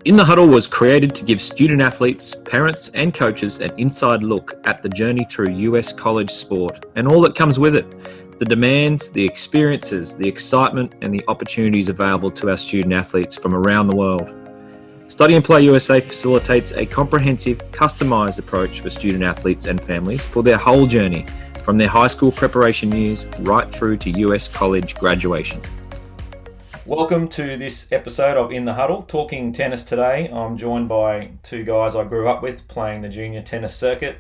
In the Huddle was created to give student athletes, parents and coaches an inside look at the journey through US college sport and all that comes with it. The demands, the experiences, the excitement and the opportunities available to our student athletes from around the world. Study and Play USA facilitates a comprehensive, customised approach for student athletes and families for their whole journey, from their high school preparation years right through to US college graduation. Welcome to this episode of In the Huddle, talking tennis today. I'm joined by two guys I grew up with playing the junior tennis circuit,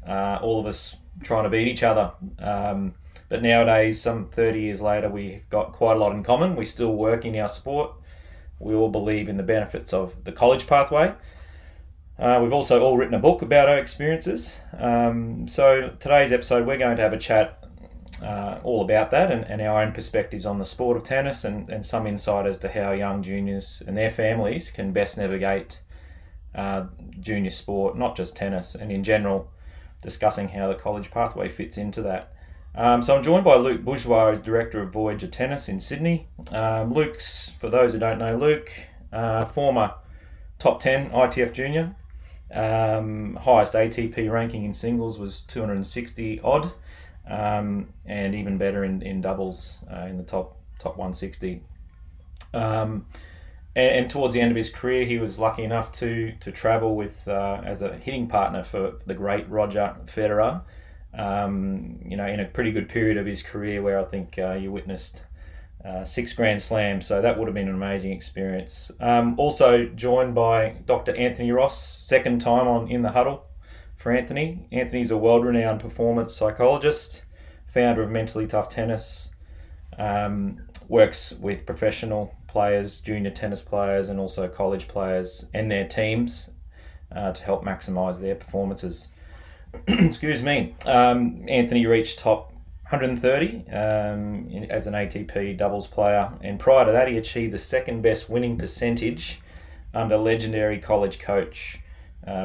all of us trying to beat each other. But nowadays, some 30 years later, we've got quite a lot in common. We still work in our sport. We all believe in the benefits of the college pathway. We've also all written a book about our experiences. So today's episode, we're going to have a chat all about that and our own perspectives on the sport of tennis and some insight as to how young juniors and their families can best navigate junior sport, not just tennis, and in general discussing how the college pathway fits into that. So I'm joined by Luke Bourgeois, who's Director of Voyager Tennis in Sydney. Luke's, for those who don't know Luke, former top 10 ITF junior, highest ATP ranking in singles was 260 odd. And even better in doubles in the top 160. And towards the end of his career, he was lucky enough to travel with as a hitting partner for the great Roger Federer. In a pretty good period of his career where I think you witnessed 6 Grand Slams, so that would have been an amazing experience. Also joined by Dr. Anthony Ross, second time on In the Huddle. For Anthony. Anthony's a world-renowned performance psychologist, founder of Mentally Tough Tennis, works with professional players, junior tennis players, and also college players and their teams to help maximise their performances. Excuse me. Anthony reached top 130 as an ATP doubles player, and prior to that he achieved the second best winning percentage under legendary college coach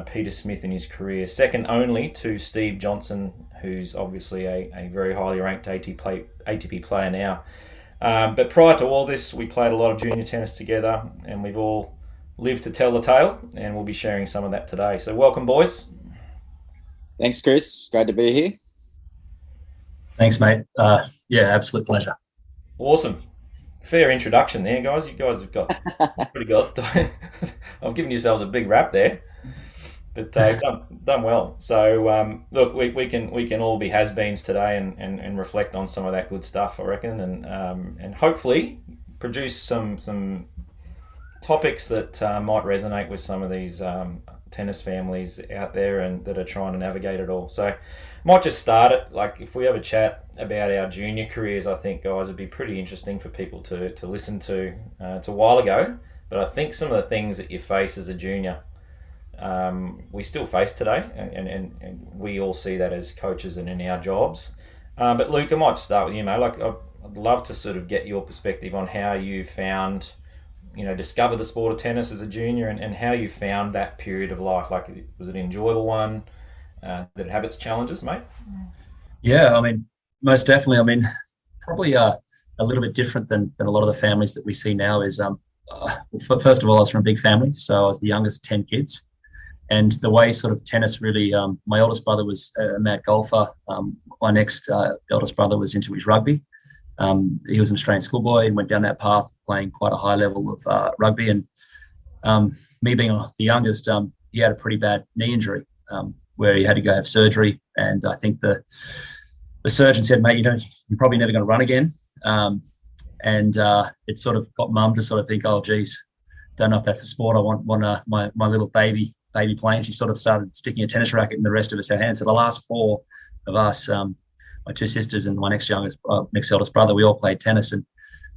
Peter Smith in his career, second only to Steve Johnson, who's obviously a very highly ranked ATP player now. But prior to all this, we played a lot of junior tennis together, and we've all lived to tell the tale, and we'll be sharing some of that today. So welcome, boys. Thanks, Chris. Great to be here. Thanks, mate. Absolute pleasure. Awesome. Fair introduction there, guys. You guys have got pretty good. I've given yourselves a big rap there. But done well. So look, we can all be has-beens today and reflect on some of that good stuff, I reckon, and hopefully produce some topics that might resonate with some of these tennis families out there and that are trying to navigate it all. So might just start it, like if we have a chat about our junior careers, I think, guys, it'd be pretty interesting for people to listen to. It's a while ago, but I think some of the things that you face as a junior we still face today, and we all see that as coaches and in our jobs. But Luke, I might start with you, mate. Like, I'd love to sort of get your perspective on how you found, discover the sport of tennis as a junior and how you found that period of life. Like, was it an enjoyable one? Did it have its challenges, mate? Yeah, I mean, most definitely. I mean, probably a little bit different than a lot of the families that we see now is, first of all, I was from a big family, so I was the youngest of 10 kids. And the way sort of tennis really, my oldest brother was a mad golfer. My next eldest brother was into his rugby. He was an Australian schoolboy and went down that path, playing quite a high level of rugby. And me being the youngest, he had a pretty bad knee injury where he had to go have surgery. And I think the surgeon said, mate, you're probably never going to run again. And it sort of got mum to sort of think, oh, geez, don't know if that's a sport I want my little baby playing. She sort of started sticking a tennis racket in the rest of us our hands. So the last 4 of us, my 2 sisters and my next eldest brother, we all played tennis. And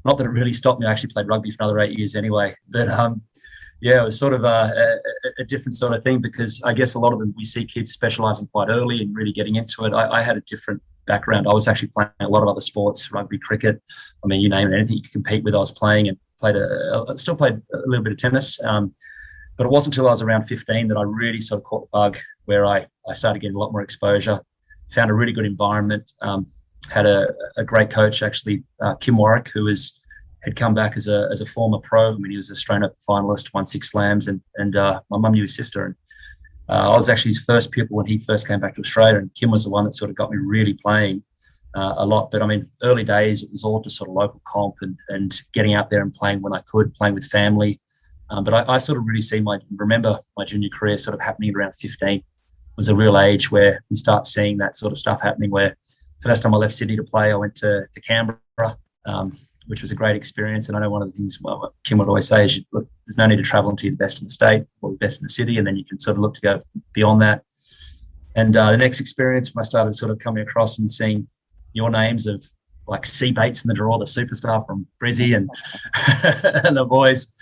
not that it really stopped me. I actually played rugby for another 8 years anyway. But it was sort of a different sort of thing, because I guess a lot of them, we see kids specialising quite early and really getting into it. I had a different background. I was actually playing a lot of other sports, rugby, cricket. I mean, you name it, anything you could compete with, I was playing, and still played a little bit of tennis. But it wasn't until I was around 15 that I really sort of caught the bug, where I started getting a lot more exposure, found a really good environment, had a great coach, actually, Kim Warwick, who was had come back as a former pro. I mean, he was an Australian Open finalist, won 6 slams, and my mum knew his sister, and I was actually his first pupil when he first came back to Australia, and Kim was the one that sort of got me really playing a lot. But I mean, early days, it was all just sort of local comp and getting out there and playing when I could, playing with family. But I sort of really remember my junior career sort of happening around 15 was a real age where you start seeing that sort of stuff happening, where first time I left Sydney to play, I went to Canberra, which was a great experience. And I know one of the things Kim would always say is, look, there's no need to travel until you're the best in the state or the best in the city, and then you can sort of look to go beyond that. And the next experience, when I started sort of coming across and seeing your names of like C. Bates in the draw, the superstar from Brizzy, and and the boys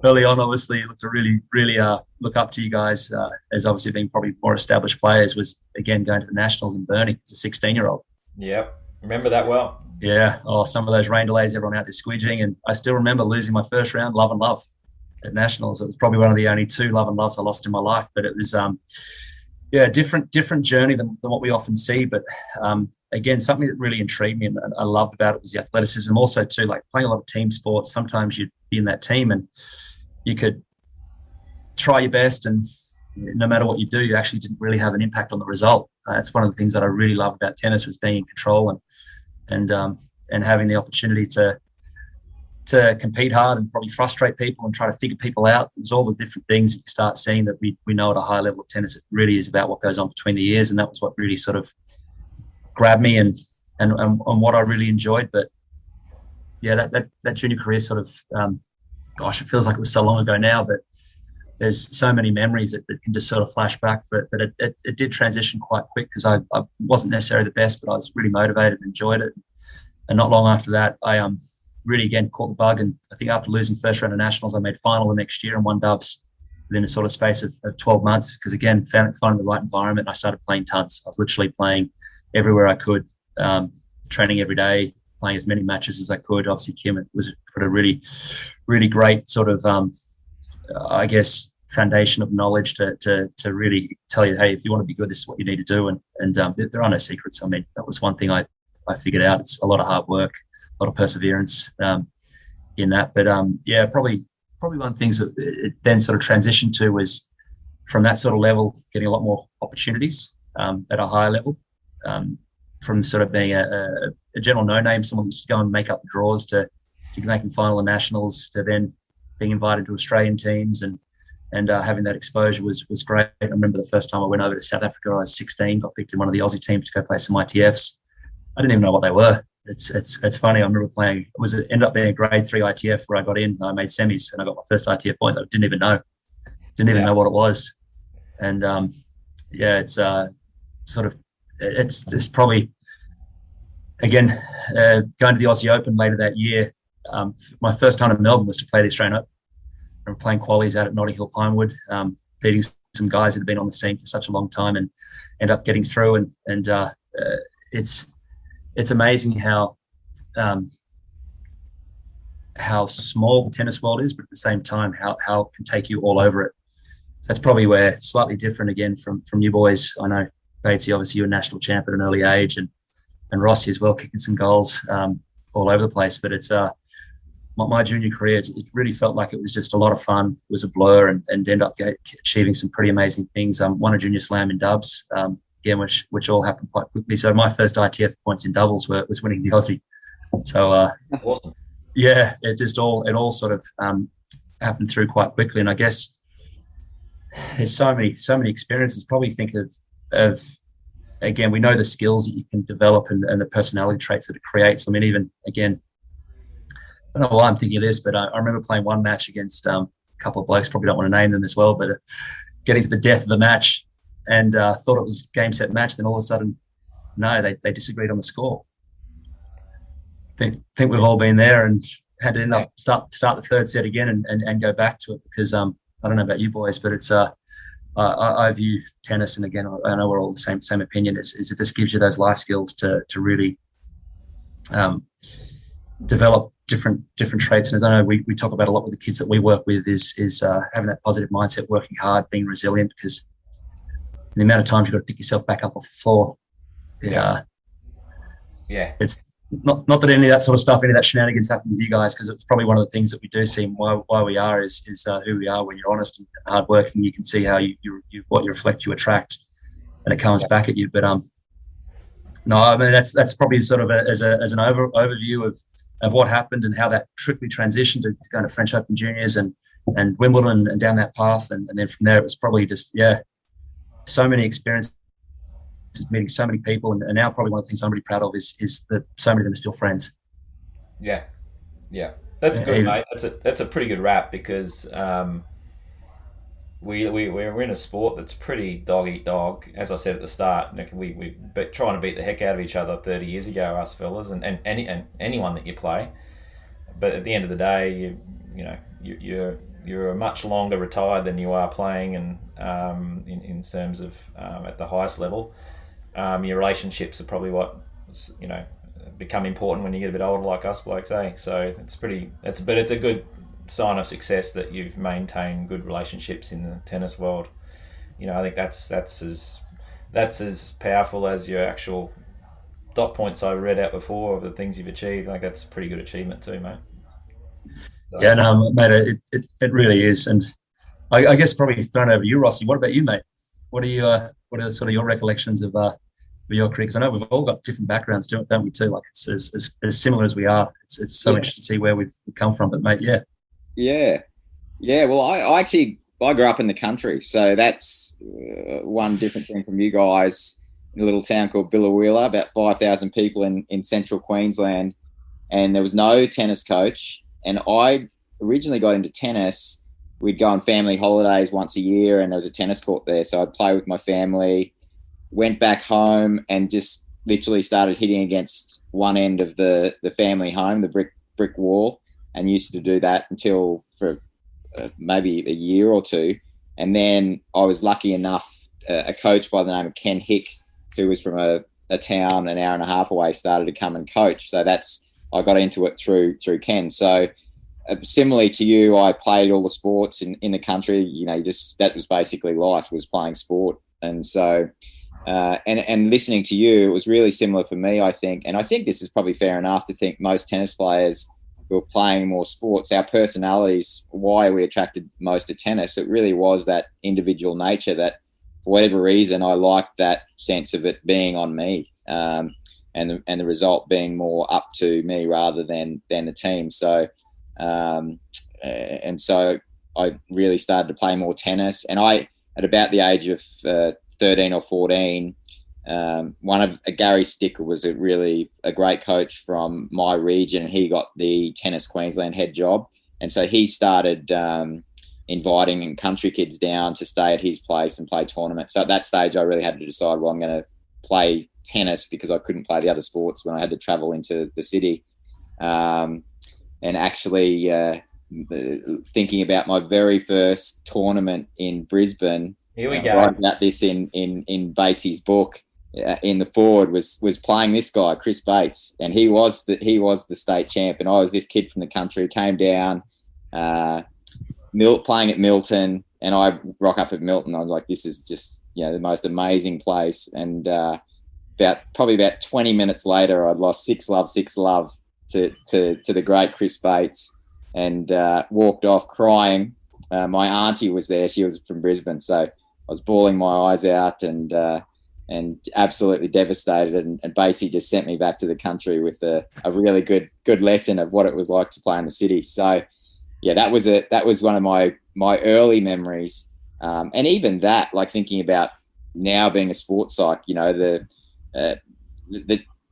early on, obviously looked to really look up to you guys as obviously being probably more established players, was again going to the Nationals in Burnie as a 16-year-old. Yep, remember that well. Yeah, some of those rain delays, everyone out there squidging, and I still remember losing my first round, love and love, at Nationals. It was probably one of the only 2 love and loves I lost in my life, but it was different journey than what we often see. But again, something that really intrigued me and I loved about it was the athleticism. Also too, like playing a lot of team sports, sometimes you'd be in that team and you could try your best, and no matter what you do, you actually didn't really have an impact on the result. That's one of the things that I really loved about tennis, was being in control and having the opportunity to compete hard and probably frustrate people and try to figure people out. There's all the different things that you start seeing that we know at a high level of tennis. It really is about what goes on between the ears, and that was what really sort of grabbed me and what I really enjoyed. But yeah, that junior career sort of, gosh, it feels like it was so long ago now, but there's so many memories that can just sort of flash back for it. But it did transition quite quick, because I wasn't necessarily the best, but I was really motivated and enjoyed it. And not long after that, I really again caught the bug, and I think after losing first round of Nationals, I made final the next year and won dubs within a sort of space of 12 months, because again, finding the right environment. I started playing tons. I was literally playing everywhere I could, training every day, playing as many matches as I could. Obviously, Kim was put a really, really great sort of, I guess, foundation of knowledge to really tell you, hey, if you want to be good, this is what you need to do. And there are no secrets. I mean, that was one thing I figured out. It's a lot of hard work, a lot of perseverance in that. But yeah, probably one of the things that it then sort of transitioned to was, from that sort of level, getting a lot more opportunities at a higher level, from sort of being a general no-name, someone who's go and make up the draws, to making final and Nationals, to then being invited to Australian teams and having that exposure was great. I remember the first time I went over to South Africa, I was 16, got picked in one of the Aussie teams to go play some ITFs. I didn't even know what they were. It's funny. I remember playing. It ended up being a grade 3 ITF where I got in. I made semis and I got my first ITF points. I didn't even know what it was. And yeah, it's sort of, it's probably, again, going to the Aussie Open later that year. My first time in Melbourne was to play the Australian Open. I remember playing qualies out at Notting Hill Pinewood, beating some guys that had been on the scene for such a long time, and end up getting through. And it's amazing how small the tennis world is, but at the same time, how it can take you all over it. So that's probably where, slightly different again from you boys. I know Batesy, obviously you're a national champ at an early age, and Rossi as well, kicking some goals all over the place. But it's my junior career, it really felt like it was just a lot of fun. It was a blur, and ended up achieving some pretty amazing things. Won a junior slam in dubs, again, which all happened quite quickly. So my first ITF points in doubles was winning the Aussie. So awesome. Yeah, it all sort of happened through quite quickly. And I guess there's so many experiences. Probably think of again, we know the skills that you can develop and the personality traits that it creates. I mean, even again, I don't know why I'm thinking of this, but I remember playing one match against a couple of blokes, probably don't want to name them as well, but getting to the death of the match and thought it was game, set, match. Then all of a sudden, no, they disagreed on the score. Think we've all been there and had to end up start the third set again and go back to it, because I don't know about you boys, but it's I view tennis, and again, I know we're all the same opinion, is it just gives you those life skills to really develop different traits. And I know we talk about a lot with the kids that we work with is having that positive mindset, working hard, being resilient, because the amount of times you've got to pick yourself back up off the floor, not that any of that sort of stuff, any of that shenanigans happen with you guys, because it's probably one of the things that we do see and why we are is who we are. When you're honest and hardworking, you can see how you what you reflect, you attract, and it comes back at you. But no, I mean that's probably sort of as an overview of what happened and how that quickly transitioned to going to French Open Juniors and Wimbledon and down that path, and then from there it was probably just so many experiences, meeting so many people, and now probably one of the things I'm really proud of is that so many of them are still friends. Yeah, that's good, mate. That's a pretty good wrap, because we're in a sport that's pretty dog eat dog. As I said at the start, we trying to beat the heck out of each other 30 years ago, us fellas, and anyone that you play. But at the end of the day, you're much longer retired than you are playing, and in terms of at the highest level. Your relationships are probably what become important when you get a bit older, like us blokes, eh? So it's a good sign of success that you've maintained good relationships in the tennis world. I think that's as powerful as your actual dot points I read out before of the things you've achieved. Like, that's a pretty good achievement too, mate. So. Yeah, no, mate, it really is. And I guess probably thrown over you, Rossi. What about you, mate? What are sort of your recollections of your career? Because I know we've all got different backgrounds, don't we too? Like, it's as similar as we are. It's so interesting to see where we've come from. But mate, yeah. Well, I grew up in the country, so that's one different thing from you guys. In a little town called Biloela, about 5,000 people in central Queensland, and there was no tennis coach. And I originally got into tennis. We'd go on family holidays once a year, and there was a tennis court there, so I'd play with my family. Went back home and just literally started hitting against one end of the family home, the brick wall, and used to do that until for maybe a year or two. And then I was lucky enough, a coach by the name of Ken Hick, who was from a town an hour and a half away, started to come and coach. So I got into it through Ken. So similarly to you, I played all the sports in the country. That was basically life, was playing sport. And so and listening to you, it was really similar for me, I think. And I think this is probably fair enough to think most tennis players who are playing more sports, our personalities, why we attracted most to tennis, it really was that individual nature that, for whatever reason, I liked that sense of it being on me, and the result being more up to me rather than the team. So, and so I really started to play more tennis. And at about the age of 13 or 14, Gary Sticker was a great coach from my region, and he got the Tennis Queensland head job. And so he started inviting country kids down to stay at his place and play tournaments. So at that stage, I really had to decide, well, I'm going to play tennis because I couldn't play the other sports when I had to travel into the city. And actually thinking about my very first tournament in Brisbane, here we go. Writing about this in Batesy's book, in the forward was playing this guy, Chris Bates, and he was the state champ, and I was this kid from the country, came down, playing at Milton, and I rock up at Milton. I was like, this is just the most amazing place. And about 20 minutes later, I'd lost 6-love to the great Chris Bates, and walked off crying. My auntie was there; she was from Brisbane, so I was bawling my eyes out and absolutely devastated. And Batesy just sent me back to the country with a really good lesson of what it was like to play in the city. So, yeah, that was one of my early memories. And even that, like thinking about now being a sports psych,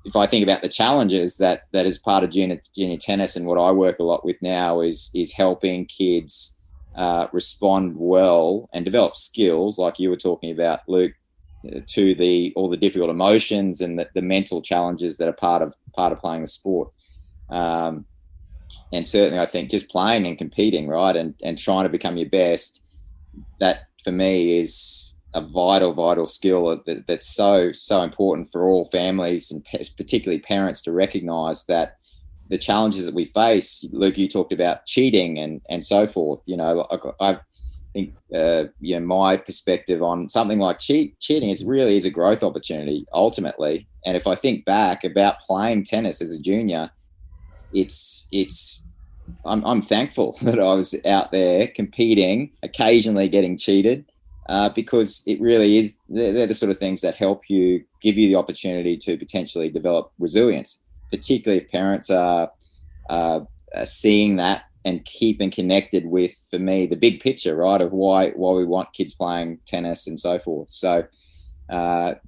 if I think about the challenges that is part of junior tennis, and what I work a lot with now is helping kids respond well and develop skills, like you were talking about, Luke, to all the difficult emotions and the mental challenges that are part of playing the sport. And certainly I think just playing and competing, right, and trying to become your best, that for me is a vital skill that's so important for all families, and particularly parents, to recognise that the challenges that we face. Luke, you talked about cheating and so forth. think my perspective on something like cheating is really is a growth opportunity ultimately. And if I think back about playing tennis as a junior, I'm thankful that I was out there competing, occasionally getting cheated, because it really is they're the sort of things that help you, give you the opportunity to potentially develop resilience, particularly if parents are seeing that and keeping connected with, for me, the big picture, right, of why we want kids playing tennis and so forth. So so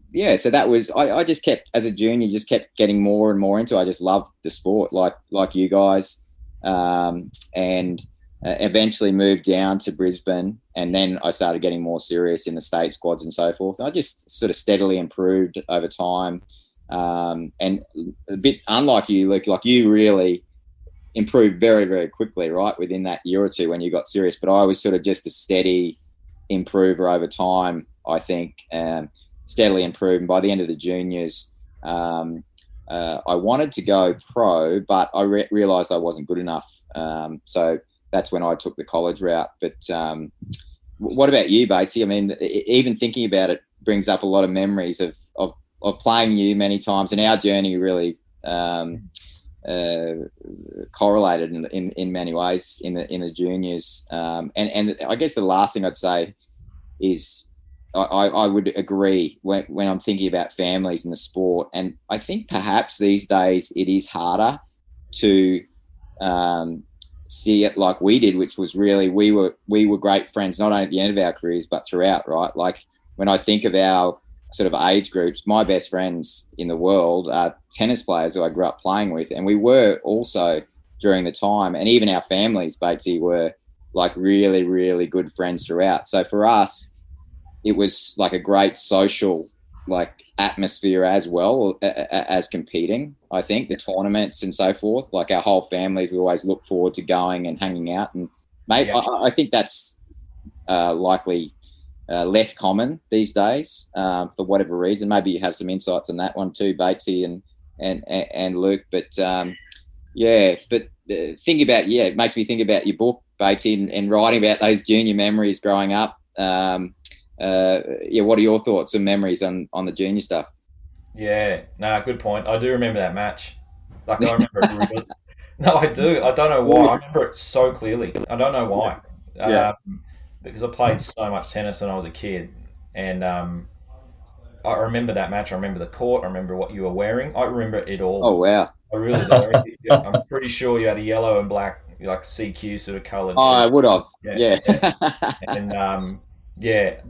that was I just kept, as a junior, just kept getting more and more into it. I just loved the sport, like you guys, and eventually moved down to Brisbane, and then I started getting more serious in the state squads and so forth. I just sort of steadily improved over time, and a bit unlike you, Luke, like you really improved very, very quickly, right, within that year or two when you got serious. But I was sort of just a steady improver over time, I think, steadily improved. And by the end of the juniors, I wanted to go pro, but I realised I wasn't good enough. So that's when I took the college route. But what about you, Batesy? I mean, even thinking about it brings up a lot of memories of playing you many times, and our journey really correlated in many ways in the juniors. And I guess the last thing I'd say is I would agree when I'm thinking about families in the sport, and I think perhaps these days it is harder to see it like we did, which was really we were great friends not only at the end of our careers but throughout, right? Like when I think of our sort of age groups, my best friends in the world are tennis players who I grew up playing with, and we were also during the time, and even our families, Batesy, were like really, really good friends throughout. So for us, it was like a great social like atmosphere as well as competing. I think the tournaments and so forth, like our whole families, we always look forward to going and hanging out. And mate, yeah. I think that's likely less common these days for whatever reason. Maybe you have some insights on that one too, Batesy and Luke. But think about it makes me think about your book, Batesy, and writing about those junior memories growing up. What are your thoughts and memories on the junior stuff? Yeah, good point. I do remember that match. Like I remember it really. No, I do. I don't know why. I remember it so clearly. I don't know why. Because I played so much tennis when I was a kid, and I remember that match. I remember the court. I remember what you were wearing. I remember it all. Oh wow! I really do. I'm pretty sure you had a yellow and black, like CQ sort of coloured. Oh, I would have. Yeah. And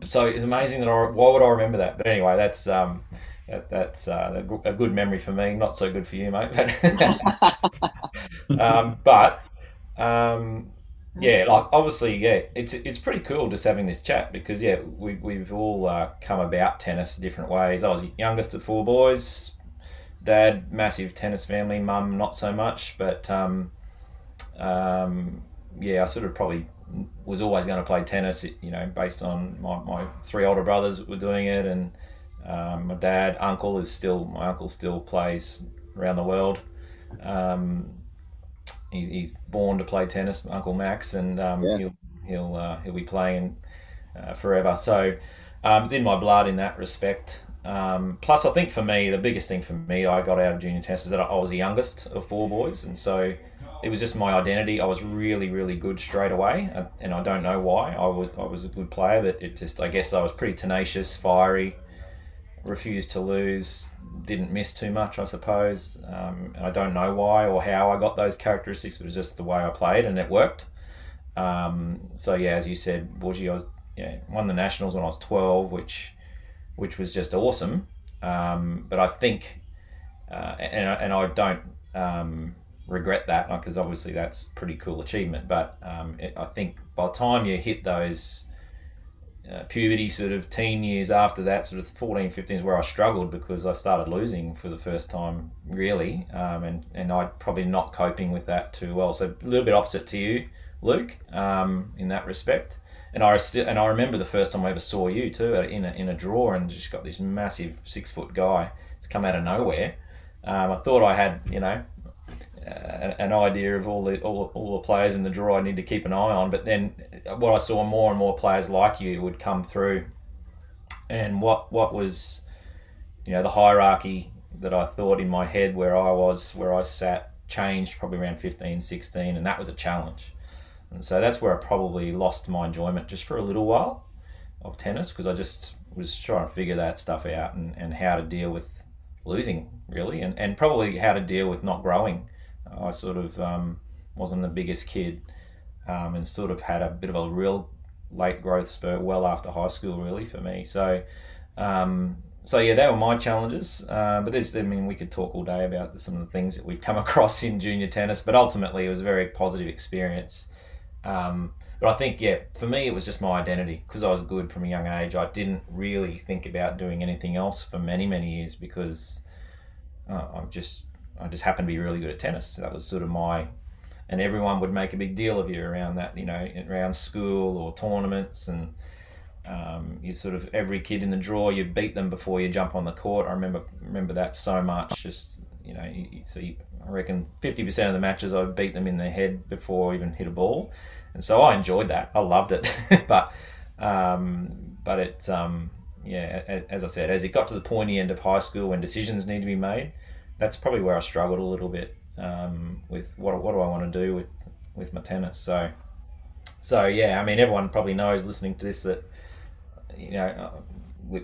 so it's amazing that why would I remember that? But anyway, that's a good memory for me. Not so good for you, mate. Like obviously, it's pretty cool just having this chat because we've all come about tennis different ways. I was youngest of four boys. Dad, massive tennis family. Mum, not so much, but I sort of probably was always going to play tennis, based on my three older brothers were doing it, and my uncle still plays around the world. He's born to play tennis, Uncle Max, and he'll be playing forever. So it's in my blood in that respect. Plus, I think for me, the biggest thing for me, I got out of junior tennis is that I was the youngest of four boys, and so it was just my identity. I was really, really good straight away, and I don't know why. I was a good player, but I guess I was pretty tenacious, fiery, refused to lose, didn't miss too much, I suppose. And I don't know why or how I got those characteristics. It was just the way I played, and it worked. As you said, Borgie, I won the nationals when I was 12, which was just awesome. But I think, and I don't regret that, because obviously that's a pretty cool achievement. But I think by the time you hit those puberty sort of teen years after that, sort of 14, 15 is where I struggled because I started losing for the first time, really. And I probably not coping with that too well. So a little bit opposite to you, Luke, in that respect. And I remember the first time I ever saw you too in a draw, and just got this massive 6-foot guy. It's come out of nowhere. I thought I had an idea of all the players in the draw I need to keep an eye on, but then what I saw, more and more players like you would come through, and what was, the hierarchy that I thought in my head where I sat, changed probably around 15, 16, and that was a challenge. And so that's where I probably lost my enjoyment just for a little while of tennis, because I just was trying to figure that stuff out, and how to deal with losing, really, and probably how to deal with not growing. I sort of wasn't the biggest kid, and sort of had a bit of a real late growth spurt well after high school, really, for me. So yeah, they were my challenges. But we could talk all day about some of the things that we've come across in junior tennis, but ultimately it was a very positive experience. But I think, for me, it was just my identity, because I was good from a young age. I didn't really think about doing anything else for many, many years, because I just happened to be really good at tennis. That was sort of and everyone would make a big deal of you around that, around school or tournaments, and you sort of, every kid in the draw, you beat them before you jump on the court. I remember that so much. Just, I reckon 50% of the matches I beat them in their head before I even hit a ball. And so I enjoyed that. I loved it. but it's, as I said, as it got to the pointy end of high school when decisions need to be made, that's probably where I struggled a little bit with what do I want to do with my tennis. So yeah, everyone probably knows listening to this that,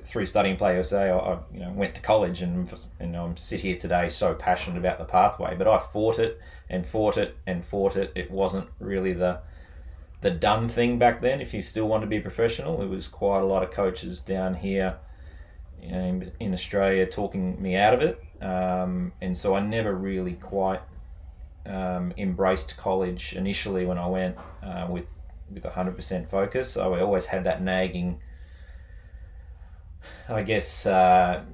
through studying Play USA, I went to college, and I'm sit here today so passionate about the pathway. But I fought it and fought it and fought it. It wasn't really the done thing back then. If you still want to be a professional, there was quite a lot of coaches down here in Australia talking me out of it, and so I never really quite embraced college initially when I went with 100% focus. So I always had that nagging, I guess,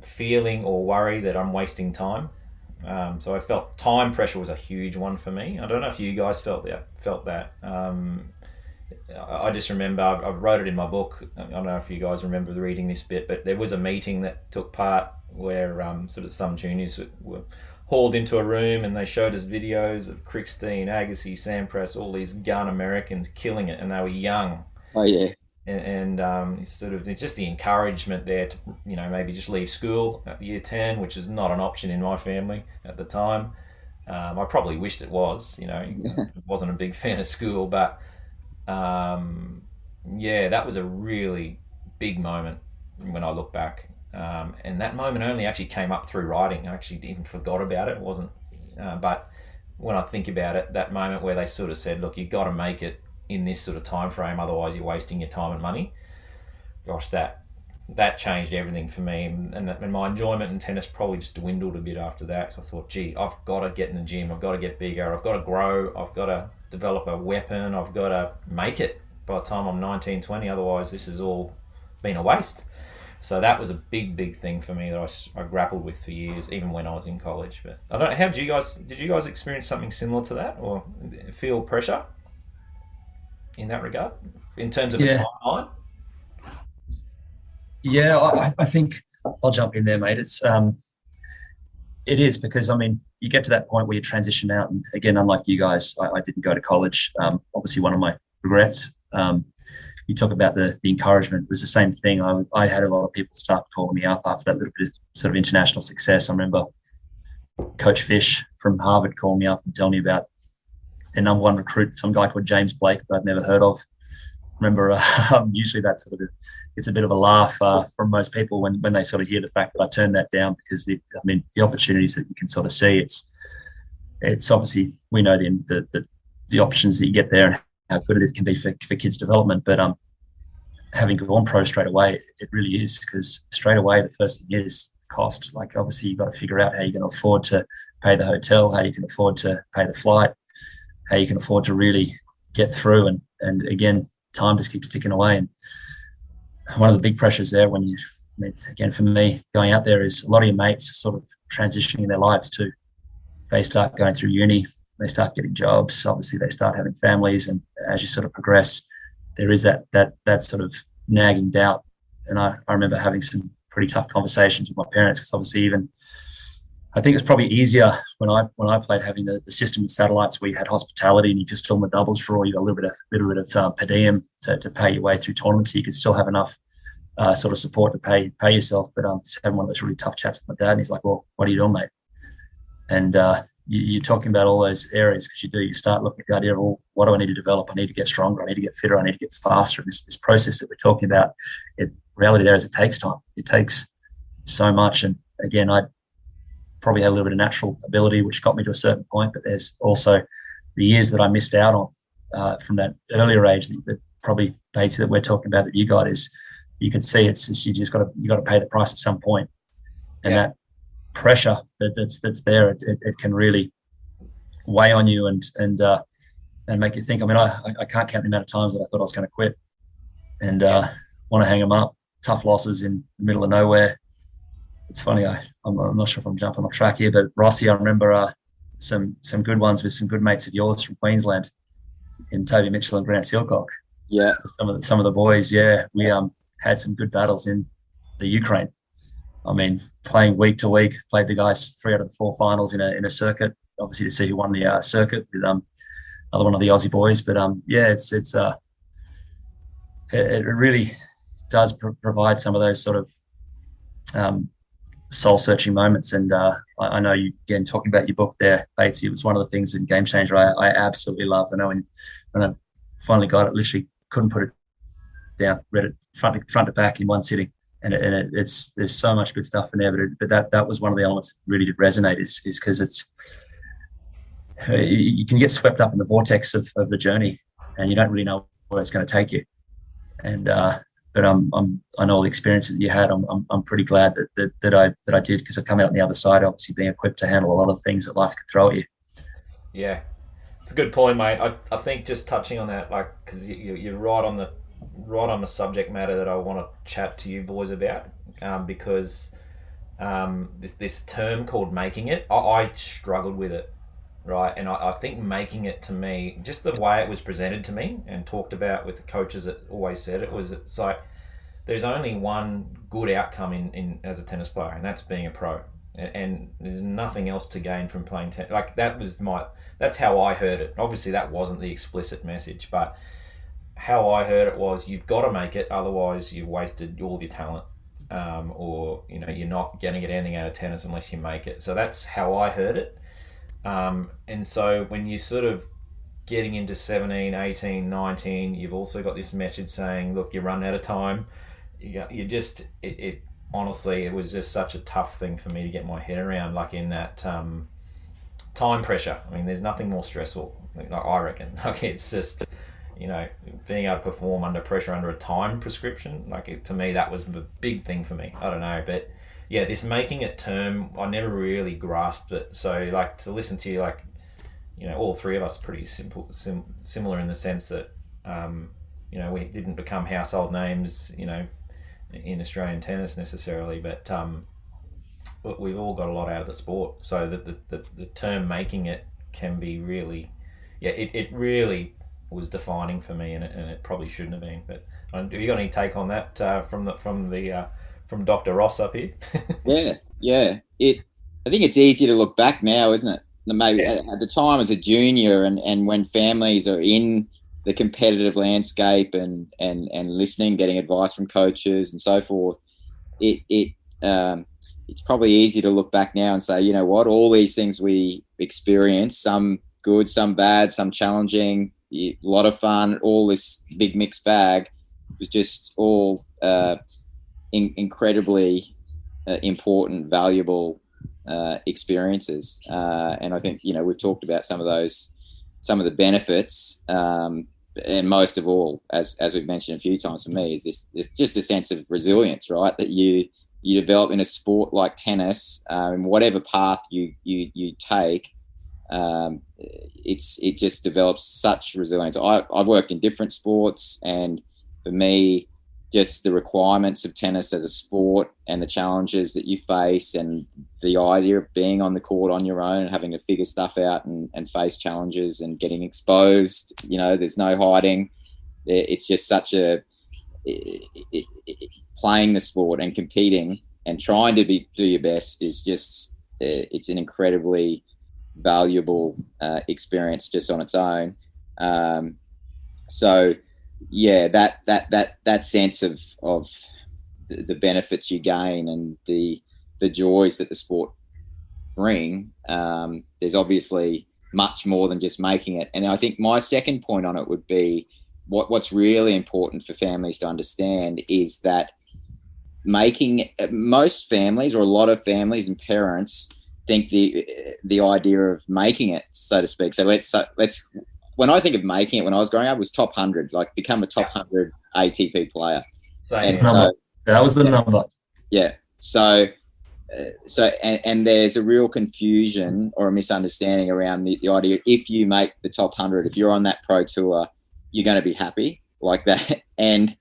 feeling or worry that I'm wasting time. So I felt time pressure was a huge one for me. I don't know if you guys felt that. I just remember, I wrote it in my book. I don't know if you guys remember reading this bit, but there was a meeting that took part where sort of some juniors were hauled into a room, and they showed us videos of Crickstein, Agassi, Sampras, all these gun Americans killing it, and they were young. Oh yeah. And it's just the encouragement there to, maybe just leave school at year 10, which is not an option in my family at the time. I probably wished it was, wasn't a big fan of school, but that was a really big moment when I look back. And that moment only actually came up through writing. I actually even forgot about it. It wasn't, but when I think about it, that moment where they sort of said, look, you've got to make it in this sort of time frame, otherwise you're wasting your time and money. Gosh, that changed everything for me, and my enjoyment in tennis probably just dwindled a bit after that. So I thought, gee, I've got to get in the gym, I've got to get bigger, I've got to grow, I've got to develop a weapon, I've got to make it by the time I'm 19, 20, otherwise this has all been a waste. So that was a big thing for me that I grappled with for years, even when I was in college. But I don't know, did you guys experience something similar to that, or feel pressure in that regard, in terms of a timeline? Yeah, I think I'll jump in there, mate. It is, because you get to that point where you transition out, and again, unlike you guys, I didn't go to college. Obviously, one of my regrets. You talk about the encouragement. It was the same thing. I had a lot of people start calling me up after that little bit of sort of international success. I remember Coach Fish from Harvard calling me up and telling me about their number one recruit, some guy called James Blake that I'd never heard of. Remember, usually that's sort of it's a bit of a laugh from most people when they sort of hear the fact that I turned that down, because the opportunities that you can sort of see, it's obviously, we know the options that you get there and how good it can be for kids' development. But having gone pro straight away, it really is, because straight away the first thing is cost. Like, obviously you've got to figure out how you're going to afford to pay the hotel, how you can afford to pay the flight, how you can afford to really get through. And again, time just keeps ticking away. And one of the big pressures there again, for me, going out there, is a lot of your mates sort of transitioning in their lives too. They start going through uni, they start getting jobs, obviously they start having families, and as you sort of progress, there is that sort of nagging doubt. And I remember having some pretty tough conversations with my parents, because obviously even I think it's probably easier when I played, having the system of satellites where you had hospitality, and if you're still in the doubles draw, you got a little bit of per diem to pay your way through tournaments, so you could still have enough sort of support to pay yourself. But just having one of those really tough chats with my dad, and he's like, "Well, what are you doing, mate?" And you're talking about all those areas, because you start looking at the idea of, well, what do I need to develop? I need to get stronger. I need to get fitter. I need to get faster. This process that we're talking about, reality there is it takes time. It takes so much. And again, I probably had a little bit of natural ability, which got me to a certain point, but there's also the years that I missed out on from that earlier age that probably, Batesy, that we're talking about, that you got, is you can see it's you got to pay the price at some point. And that pressure that's there, it can really weigh on you and make you think. I mean, I can't count the amount of times that I thought I was going to quit and want to hang them up. Tough losses in the middle of nowhere. It's funny, I'm not sure if I'm jumping off track here, but Rossi, I remember some good ones with some good mates of yours from Queensland, in Toby Mitchell and Grant Silcock. Yeah, some of the boys. Yeah, we had some good battles in the Ukraine. I mean, playing week to week, played the guys 3 out of the 4 finals in a circuit, obviously to see who won the circuit with another one of the Aussie boys. But it really does provide some of those sort of soul-searching moments. And I know you, again, talking about your book there, Batesy, it was one of the things in Game Changer I absolutely loved. I know when I finally got it, literally couldn't put it down, read it front to back in one sitting. And it's there's so much good stuff in there, but that was one of the elements that really did resonate, is because it's you can get swept up in the vortex of the journey, and you don't really know where it's going to take you. And but I know all the experiences that you had. I'm pretty glad that I did, because I've come out on the other side, obviously being equipped to handle a lot of things that life could throw at you. Yeah, it's a good point, mate. I think just touching on that, like, because you're right on the subject matter that I want to chat to you boys about, because this term called making it, I struggled with it, right? And I think making it, to me, just the way it was presented to me and talked about with the coaches that always said it's like there's only one good outcome in as a tennis player, and that's being a pro. And there's nothing else to gain from playing tennis. Like, that's how I heard it. Obviously, that wasn't the explicit message, but how I heard it was, you've got to make it, otherwise you've wasted all your talent, or you're not getting anything out of tennis unless you make it. So that's how I heard it. And so when you sort of getting into 17, 18, 19, you've also got this message saying, look, you're running out of time. Honestly, it was just such a tough thing for me to get my head around, like, in that time pressure. I mean, there's nothing more stressful, I reckon. Like, it's just, being able to perform under pressure, under a time prescription. Like, to me, that was a big thing for me. I don't know, but yeah, this making it term, I never really grasped it. So, like, to listen to you, like, all three of us are pretty similar in the sense that, we didn't become household names, in Australian tennis necessarily, but we've all got a lot out of the sport. So the term making it can be really, it really was defining for me, and it probably shouldn't have been. But have you got any take on that from Dr. Ross up here? Yeah. I think it's easy to look back now, isn't it? Maybe at the time as a junior, and when families are in the competitive landscape and listening, getting advice from coaches and so forth, it's probably easy to look back now and say, you know what, all these things we experienced, some good, some bad, some challenging, a lot of fun, all this big mixed bag, was just all incredibly important, valuable experiences. And I think, we've talked about some of the benefits, and most of all, as we've mentioned a few times, for me, is this just a sense of resilience, right? That you develop in a sport like tennis, in whatever path you take. It just develops such resilience. I've worked in different sports, and for me, just the requirements of tennis as a sport and the challenges that you face, and the idea of being on the court on your own and having to figure stuff out and face challenges and getting exposed, there's no hiding. It's just such playing the sport and competing and trying to do your best is just it's an incredibly valuable experience just on its own. So yeah, that sense of the benefits you gain and the joys that the sport bring, there's obviously much more than just making it. And I think my second point on it would be what's really important for families to understand is that most families, or a lot of families and parents, think the idea of making it, so to speak. So let's when I think of making it, when I was growing up, it was top 100, like become a top 100 ATP player. That was the number. Yeah. So there's a real confusion or a misunderstanding around the idea, if you make the top 100, if you're on that pro tour, you're going to be happy like that. And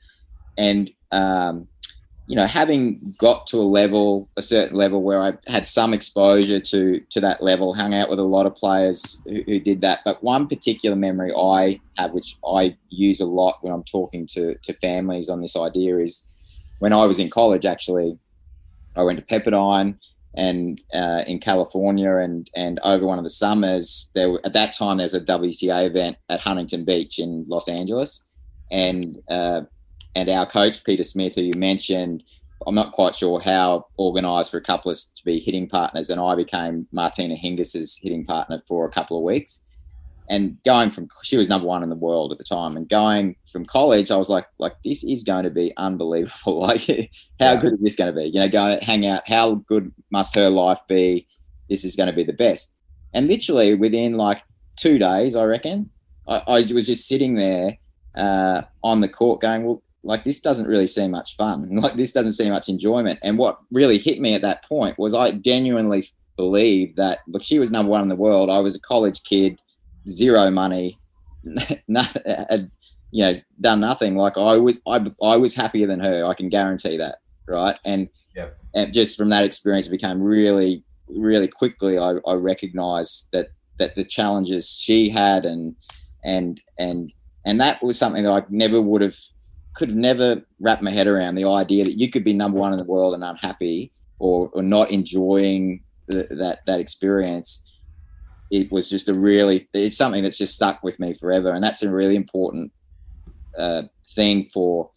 having got to a certain level where I had some exposure to that level, hung out with a lot of players who did that. But one particular memory I have, which I use a lot when I'm talking to families on this idea, is when I was in college. Actually, I went to Pepperdine and in California, and over one of the summers, at that time there was a WTA event at Huntington Beach in Los Angeles, and our coach Peter Smith, who you mentioned, I'm not quite sure how, organised for a couple of us to be hitting partners, and I became Martina Hingis's hitting partner for a couple of weeks. And she was number one in the world at the time, and going from college, I was like this is going to be unbelievable. Like, how good is this going to be? Go hang out. How good must her life be? This is going to be the best. And literally within like 2 days, I reckon, I was just sitting there on the court going, well, like, this doesn't really seem much fun. Like, this doesn't seem much enjoyment. And what really hit me at that point was I genuinely believed that, look, she was number one in the world. I was a college kid, zero money, done nothing. Like, I was happier than her. I can guarantee that, right? And just from that experience, it became really, really quickly, I recognized that the challenges she had and that was something that I could have never wrapped my head around, the idea that you could be number one in the world and unhappy or not enjoying that experience. It was just it's something that's just stuck with me forever. And that's a really important thing for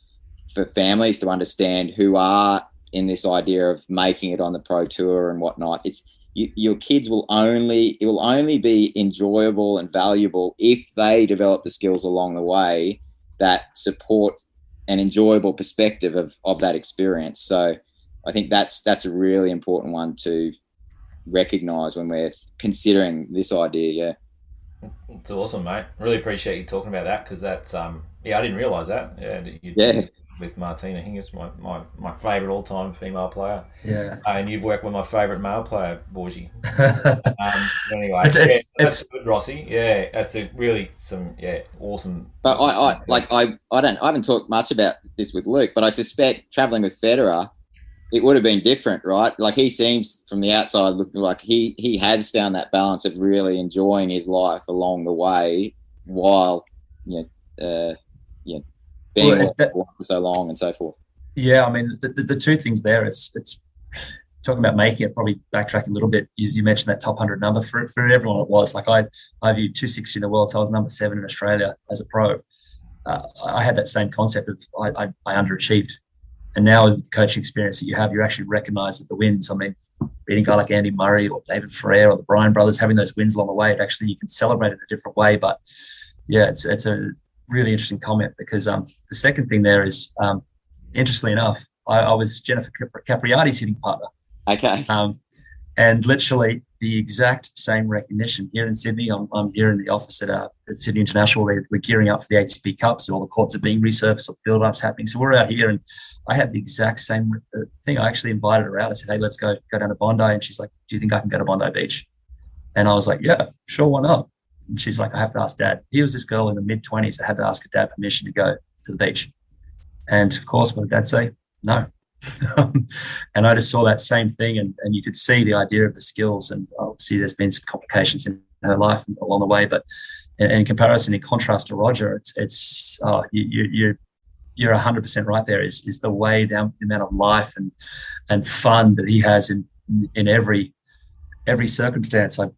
families to understand who are in this idea of making it on the pro tour and whatnot. Your kids it will only be enjoyable and valuable if they develop the skills along the way that support an enjoyable perspective of that experience. So I think that's a really important one to recognize when we're considering this idea. It's awesome, mate. Really appreciate you talking about that, because that's I didn't realize that. With Martina Hingis, my favorite all-time female player. And you've worked with my favorite male player, Borgie. Anyway, that's good, Rossi. That's a really awesome. But I haven't talked much about this with Luke, but I suspect traveling with Federer, it would have been different, right? Like, he seems from the outside looking like he has found that balance of really enjoying his life along the way while being for so long and so forth. Yeah, I mean, the two things there, it's talking about making it, probably backtrack a little bit. You mentioned that top 100 number. For everyone it was. Like, I viewed 260 in the world, so I was number 7 in Australia as a pro. I had that same concept of I underachieved. And now with the coaching experience that you have, you actually recognise that the wins, I mean, beating a guy like Andy Murray or David Ferrer or the Bryan brothers, having those wins along the way, you can celebrate it in a different way. But yeah, it's a really interesting comment, because the second thing there is, interestingly enough, I was Jennifer Capriati's hitting partner. Okay. And literally the exact same recognition here in Sydney. I'm here in the office at Sydney International. We're gearing up for the ATP Cup, so all the courts are being resurfaced, or build-ups happening. So we're out here, and I had the exact same thing. I actually invited her out. I said, hey, let's go down to Bondi. And she's like, do you think I can go to Bondi Beach? And I was like, yeah, sure, why not? And she's like, I have to ask Dad. He was this girl in the mid-20s that had to ask her dad permission to go to the beach. And of course, what did Dad say? No. And I just saw that same thing, and you could see the idea of the skills, and obviously there's been some complications in her life along the way, but in comparison, in contrast to Roger, you're 100% right. There is the way, the amount of life and fun that he has in every every circumstance. I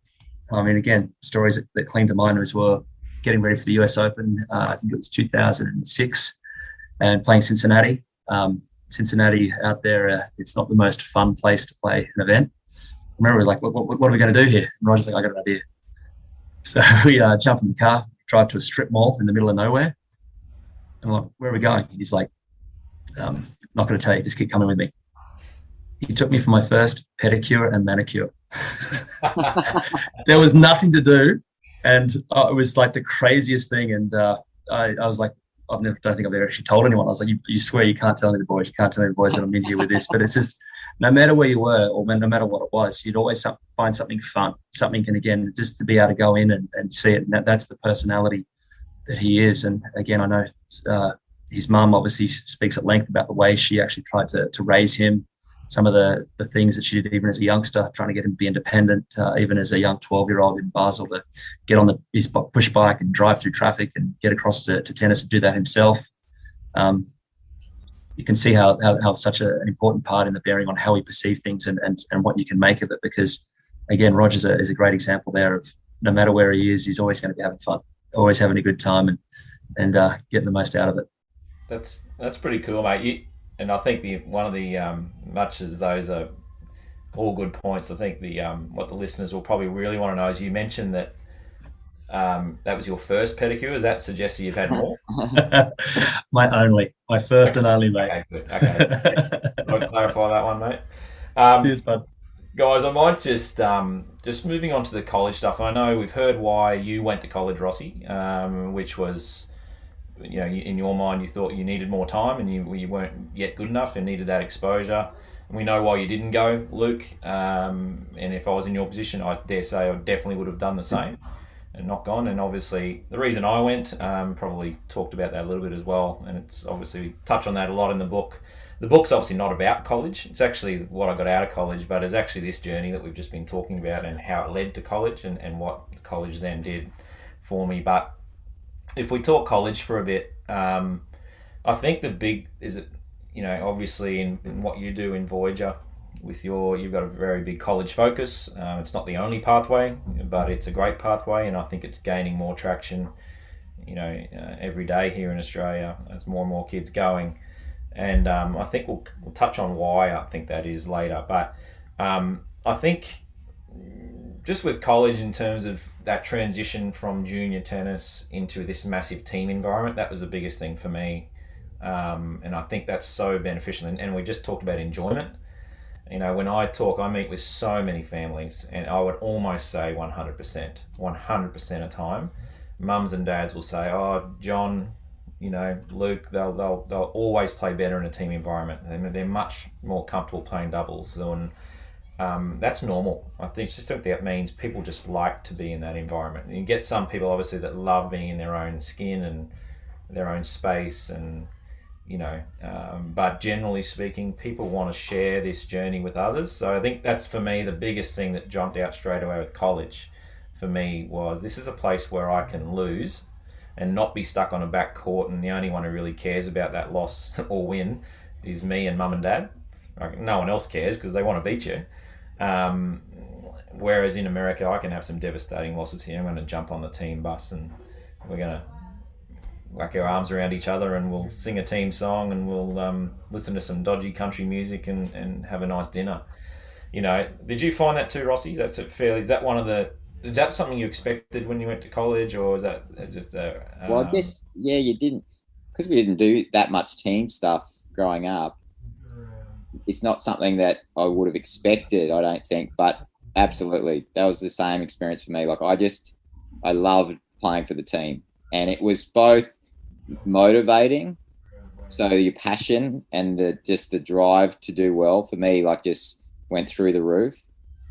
mean, again, stories that cling to mind was were getting ready for the US Open. I think it was 2006, and playing Cincinnati. Cincinnati out there, it's not the most fun place to play an event. I remember, like, what are we going to do here? And Roger's like, I got an idea. So we jump in the car, drive to a strip mall in the middle of nowhere. I'm like, where are we going? He's like, not going to tell you, just keep coming with me. He took me for my first pedicure and manicure. There was nothing to do. And it was like the craziest thing. And I was like, don't think I've ever actually told anyone. I was like, you swear you can't tell any of the boys, you can't tell any of the boys that I'm in here with this. But it's just, no matter where you were or no matter what it was, you'd always find something fun, something, and again, just to be able to go in and see it. And that's the personality that he is. And again, I know his mum obviously speaks at length about the way she actually tried to raise him, some of the things that she did even as a youngster, trying to get him to be independent, even as a young 12-year-old in Basel, to get on his push bike and drive through traffic and get across to tennis and do that himself. You can see how such an important part in the bearing on how we perceive things and what you can make of it, because, again, Roger is a great example there of no matter where he is, he's always going to be having fun, always having a good time and getting the most out of it. That's pretty cool, mate. And I think one of the much as those are all good points, I think what the listeners will probably really want to know is you mentioned that that was your first pedicure. Does that suggest you've had more? My first and only, mate. Okay, good. Okay, I'll clarify that one, mate. Cheers, bud. Guys, I might just moving on to the college stuff. I know we've heard why you went to college, Rossi, which was, you know, in your mind you thought you needed more time and you weren't yet good enough and needed that exposure. And we know why you didn't go, Luke. And if I was in your position, I dare say I definitely would have done the same and not gone. And obviously the reason I went, probably talked about that a little bit as well. And it's obviously touch on that a lot in the book. The book's obviously not about college. It's actually what I got out of college, but it's actually this journey that we've just been talking about and how it led to college and what college then did for me. But if we talk college for a bit, I think the big is it, you know, obviously in what you do in Voyager with you've got a very big college focus. It's not the only pathway, but it's a great pathway, and I think it's gaining more traction, you know, every day here in Australia as more and more kids going. And I think we'll touch on why I think that is later. But I think just with college, in terms of that transition from junior tennis into this massive team environment, that was the biggest thing for me. And I think that's so beneficial. And we just talked about enjoyment. You know, when I meet with so many families, and I would almost say 100% of time, mums and dads will say, oh, John, you know, Luke, they'll always play better in a team environment. They're much more comfortable playing doubles. And that's normal. I just think that means people just like to be in that environment. And you get some people, obviously, that love being in their own skin and their own space, and you know, but generally speaking, people want to share this journey with others. So I think that's, for me, the biggest thing that jumped out straight away with college for me was this is a place where I can lose and not be stuck on a back court, and the only one who really cares about that loss or win is me and mum and dad. Like, no one else cares because they want to beat you. Whereas in America, I can have some devastating losses here. I'm going to jump on the team bus and we're going to whack our arms around each other and we'll sing a team song and we'll listen to some dodgy country music and have a nice dinner. You know, did you find that too, Rossi? Is that something you expected when you went to college, or is that just well, I guess, yeah, you didn't, because we didn't do that much team stuff growing up. It's not something that I would have expected, I don't think, but absolutely, that was the same experience for me. Like, I loved playing for the team, and it was both motivating, so your passion and the drive to do well for me, like, just went through the roof.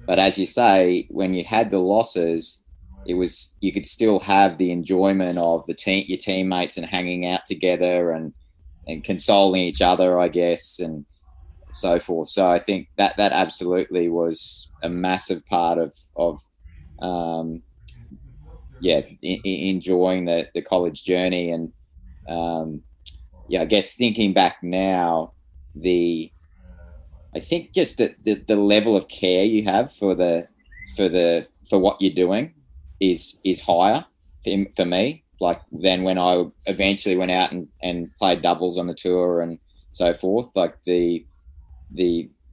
But as you say, when you had the losses, you could still have the enjoyment of your teammates and hanging out together and consoling each other, I guess, and so forth. So I think that absolutely was a massive part of enjoying the college journey. And I guess thinking back now, I think just the level of care you have for for what you're doing is higher for me, like than when I eventually went out and played doubles on the tour and so forth. Like the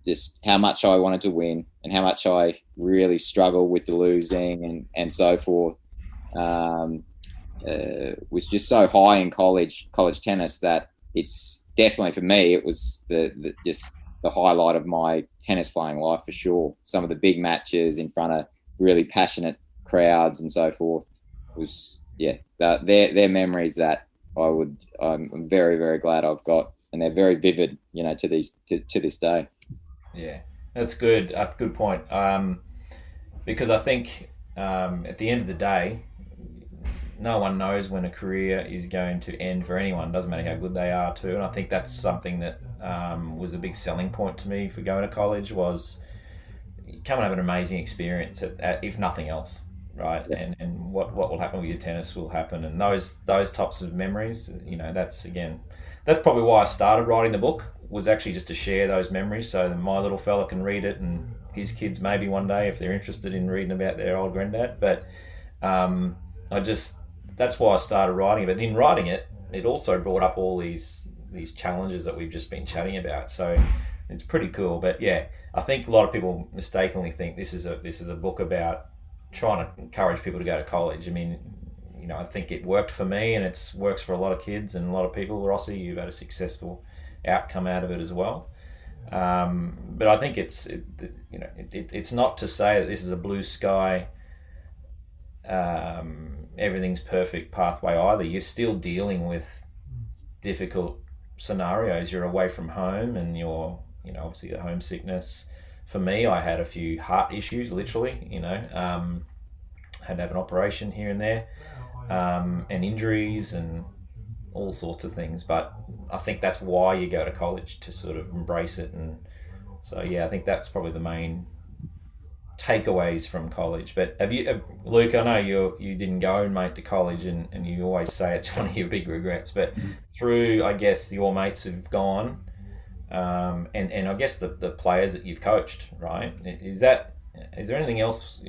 just how much I wanted to win and how much I really struggled with the losing and so forth was just so high in college tennis that it's definitely, for me, it was just the highlight of my tennis playing life for sure. Some of the big matches in front of really passionate crowds and so forth was, they're memories that I'm very, very glad I've got, and they're very vivid, to this day. Yeah, that's good. Good point. Because I think at the end of the day, no one knows when a career is going to end for anyone. It doesn't matter how good they are too. And I think that's something that was a big selling point to me for going to college, was come and have an amazing experience at if nothing else, right? Yeah. And what will happen with your tennis will happen. And those types of memories, that's probably why I started writing the book, was actually just to share those memories so that my little fella can read it, and his kids maybe one day if they're interested in reading about their old granddad. But that's why I started writing it. But in writing it, it also brought up all these challenges that we've just been chatting about. So it's pretty cool. But yeah, I think a lot of people mistakenly think this is a book about trying to encourage people to go to college. I mean, I think it worked for me, and it works for a lot of kids and a lot of people. Rossi, you've had a successful outcome out of it as well. But I think it's not to say that this is a blue sky, everything's perfect pathway either. You're still dealing with difficult scenarios. You're away from home, and you're obviously the homesickness. For me, I had a few heart issues, literally. Had to have an operation here and there, and injuries and all sorts of things. But I think that's why you go to college, to sort of embrace it. And so I think that's probably the main takeaways from college. But have you, Luke, I know you didn't go, mate, to college, and you always say it's one of your big regrets, but through, I guess, your mates who've gone, and I guess the players that you've coached, right, is there anything else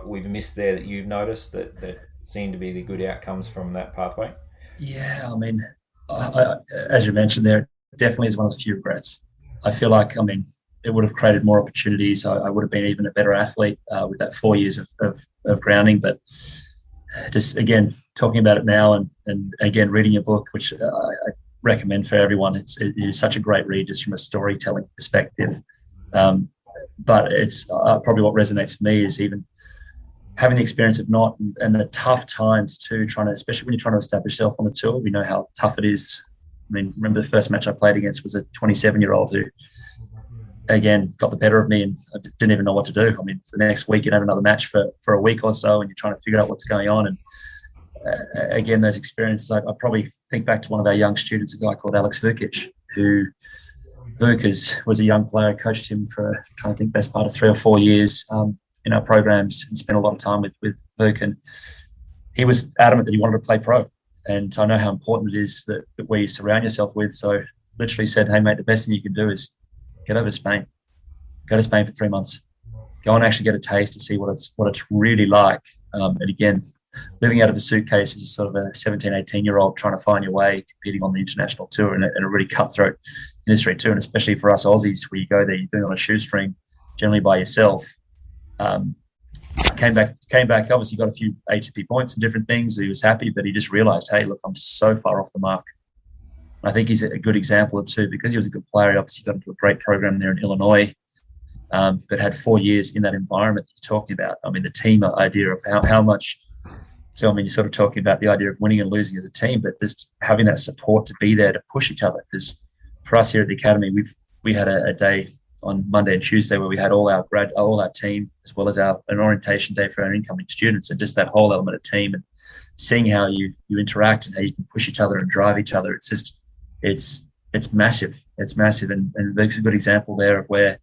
we've missed there that you've noticed that seem to be the good outcomes from that pathway? Yeah, I mean, as you mentioned there, it definitely is one of the few regrets. I feel like, it would have created more opportunities. I would have been even a better athlete with that 4 years of grounding. But just, again, talking about it now and again, reading your book, which I recommend for everyone. It is such a great read just from a storytelling perspective. But it's probably what resonates for me is even having the experience of not, and the tough times too, especially when you're trying to establish yourself on the tour. We know how tough it is. Remember the first match I played against was a 27-year-old who, again, got the better of me, and I didn't even know what to do. The next week you'd have another match for a week or so, and you're trying to figure out what's going on. And again, those experiences, I probably think back to one of our young students, a guy called Alex Vukic, who was a young player. I coached him for, trying to think, best part of 3 or 4 years in our programs, and spent a lot of time with Vuk. And he was adamant that he wanted to play pro. And I know how important it is that where you surround yourself with. So literally said, hey, mate, the best thing you can do is get over to Spain. Go to Spain for 3 months. Go and actually get a taste to see what it's really like. And again, living out of a suitcase as sort of a 17, 18-year-old trying to find your way, competing on the international tour in a really cutthroat industry too. And especially for us Aussies, where you go there, you're doing it on a shoestring, generally by yourself. Came back, obviously got a few ATP points and different things. He was happy, but he just realised, hey, look, I'm so far off the mark. I think he's a good example too, because he was a good player. He obviously got into a great program there in Illinois, but had 4 years in that environment that you're talking about. The team idea of how much. So, you're sort of talking about the idea of winning and losing as a team, but just having that support to be there to push each other. Because for us here at the academy, we had a day on Monday and Tuesday where we had all our team, as well as an orientation day for our incoming students, and just that whole element of team and seeing how you interact and how you can push each other and drive each other. It's just, it's massive. It's massive. And Vuk's a good example there of where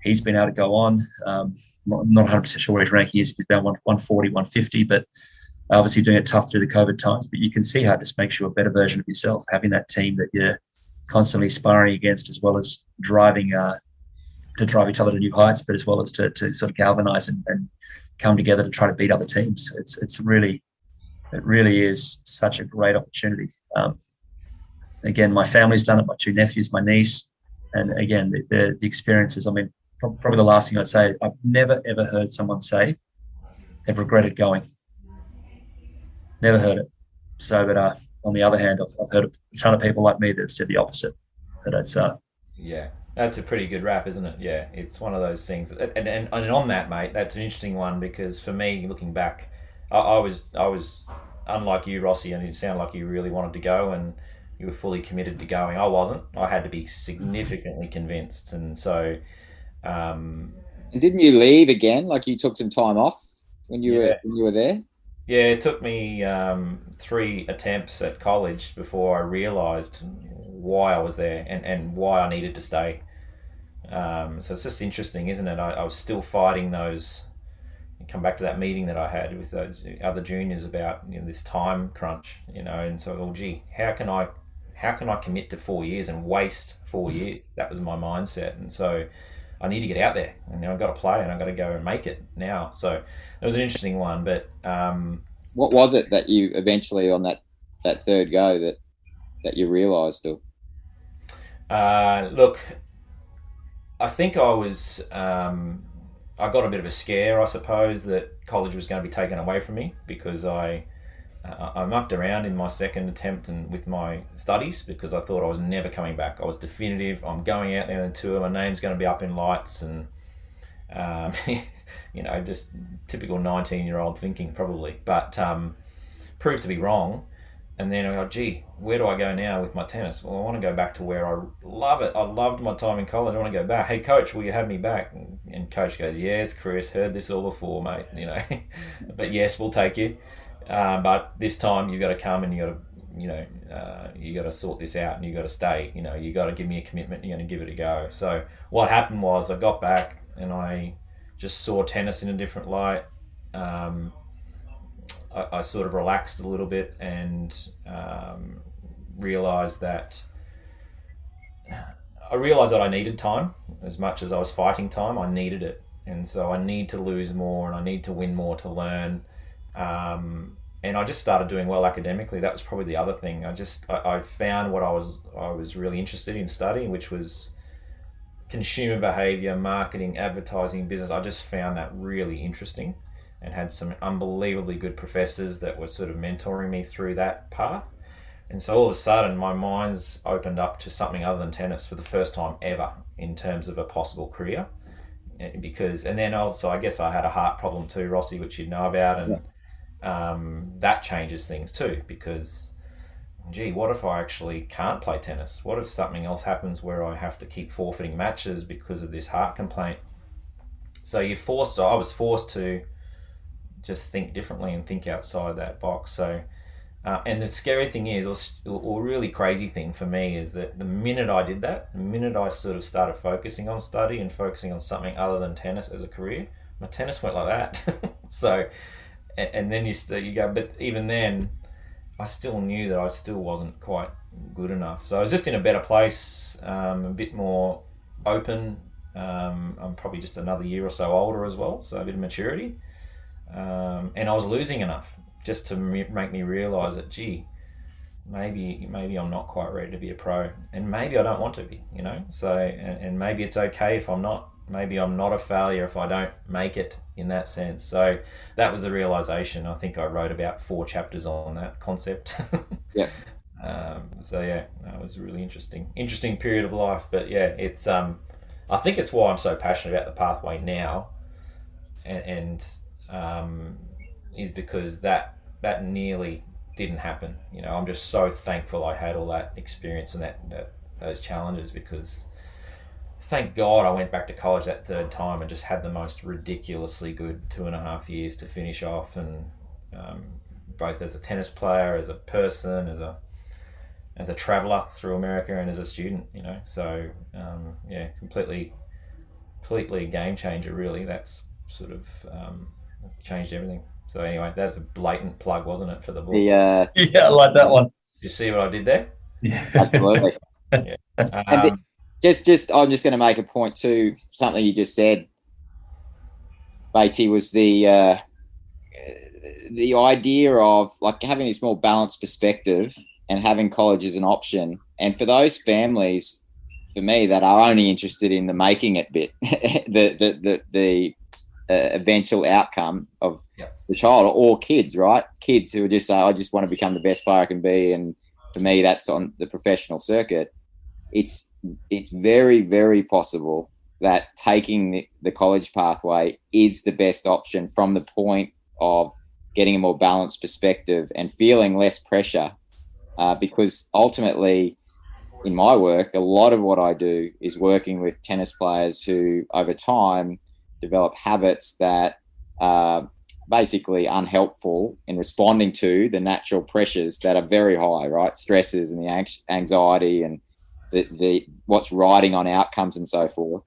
he's been able to go on. I'm not 100% sure where his ranking is. He's down 140, 150, but obviously doing it tough through the COVID times. But you can see how it just makes you a better version of yourself, having that team that you're constantly sparring against, as well as driving drive each other to new heights, but as well as to sort of galvanize and come together to try to beat other teams. It really is such a great opportunity. Again, my family's done it, my two nephews, my niece, and again, the experiences. I mean, probably the last thing I'd say, I've never, ever heard someone say they've regretted going. Never heard it. So, but on the other hand, I've heard a ton of people like me that have said the opposite. But it's yeah, that's a pretty good rap, isn't it? Yeah, it's one of those things. And on that, mate, that's an interesting one, because for me, looking back, I was unlike you, Rossi, and it sounded like you really wanted to go and you were fully committed to going. I wasn't. I had to be significantly convinced, and so. And didn't you leave again? Like, you took some time off when you were there? Yeah, it took me 3 attempts at college before I realised why I was there and why I needed to stay. So it's just interesting, isn't it? I was still fighting those. Come back to that meeting that I had with those other juniors about this time crunch, and so, well, gee, how can I commit to 4 years and waste 4 years? That was my mindset, and so I need to get out there, and I've got to play, and I've got to go and make it now. So it was an interesting one, but what was it that you eventually, on that third go, that you realised? Look, I think I was. I got a bit of a scare, I suppose, that college was going to be taken away from me, because I mucked around in my second attempt and with my studies, because I thought I was never coming back. I was definitive. I'm going out there on the tour. My name's going to be up in lights, and just typical 19-year-old thinking probably. But proved to be wrong. And then I go, gee, where do I go now with my tennis? Well, I want to go back to where I love it. I loved my time in college. I want to go back. Hey, coach, will you have me back? And coach goes, yes, Chris, heard this all before, mate. But yes, we'll take you. But this time you've got to come, and you got to sort this out, and you got to stay. You got to give me a commitment. You're going to give it a go. So what happened was I got back and I just saw tennis in a different light. I sort of relaxed a little bit and realised that I needed time as much as I was fighting time. I needed it, and so I need to lose more and I need to win more to learn. And I just started doing well academically. That was probably the other thing. I found what I was really interested in studying, which was consumer behaviour, marketing, advertising, business. I just found that really interesting, and had some unbelievably good professors that were sort of mentoring me through that path. And so all of a sudden my mind's opened up to something other than tennis for the first time ever in terms of a possible career. And then also I guess I had a heart problem too, Rossi, which you'd know about, and that changes things too, because gee, what if I actually can't play tennis? What if something else happens where I have to keep forfeiting matches because of this heart complaint? So I was forced to just think differently and think outside that box. So, and the scary thing is, or really crazy thing for me, is that the minute I did that, the minute I sort of started focusing on study and focusing on something other than tennis as a career, my tennis went like that. So, and then you go, but even then, I still knew that I still wasn't quite good enough. So I was just in a better place, a bit more open. I'm probably just another year or so older as well, so a bit of maturity. And I was losing enough just to make me realise that, gee, maybe I'm not quite ready to be a pro, and maybe I don't want to be, So, and maybe it's okay if I'm not. Maybe I'm not a failure if I don't make it in that sense. So that was the realisation. I think I wrote about 4 chapters on that concept. Yeah. So yeah, that was a really interesting period of life. But yeah, it's I think it's why I'm so passionate about the pathway now, and is because that nearly didn't happen. I'm just so thankful I had all that experience and that those challenges, because thank God I went back to college that third time and just had the most ridiculously good 2.5 years to finish off, and both as a tennis player, as a person, as a traveller through America, and as a student. So yeah, completely a game changer, really. That's sort of changed everything. So anyway, that's a blatant plug, wasn't it, for the book? Yeah, I like that one. Did you see what I did there? Yeah, absolutely. Yeah. I'm just going to make a point too. Something you just said, Beatty, was the idea of like having this more balanced perspective and having college as an option. And for those families, for me, that are only interested in the making it bit, the eventual outcome of the child, or kids, right? Kids who just say, I just want to become the best player I can be. And for me, that's on the professional circuit. It's very, very possible that taking the college pathway is the best option from the point of getting a more balanced perspective and feeling less pressure. Because ultimately, in my work, a lot of what I do is working with tennis players who, over time, develop habits that are basically unhelpful in responding to the natural pressures that are very high, right? Stresses and the anxiety and the what's riding on outcomes and so forth.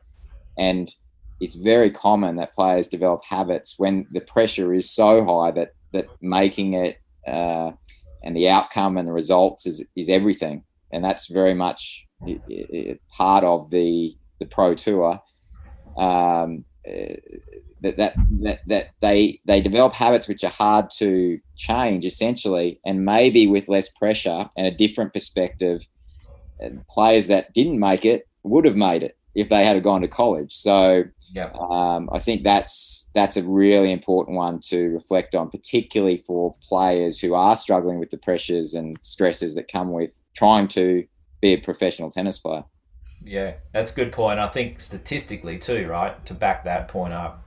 And it's very common that players develop habits when the pressure is so high that making it and the outcome and the results is everything. And that's very much part of the pro tour. That they develop habits which are hard to change, essentially, and maybe with less pressure and a different perspective, players that didn't make it would have made it if they had gone to college. So I think that's a really important one to reflect on, particularly for players who are struggling with the pressures and stresses that come with trying to be a professional tennis player. Yeah, that's a good point. I think statistically too, right, to back that point up,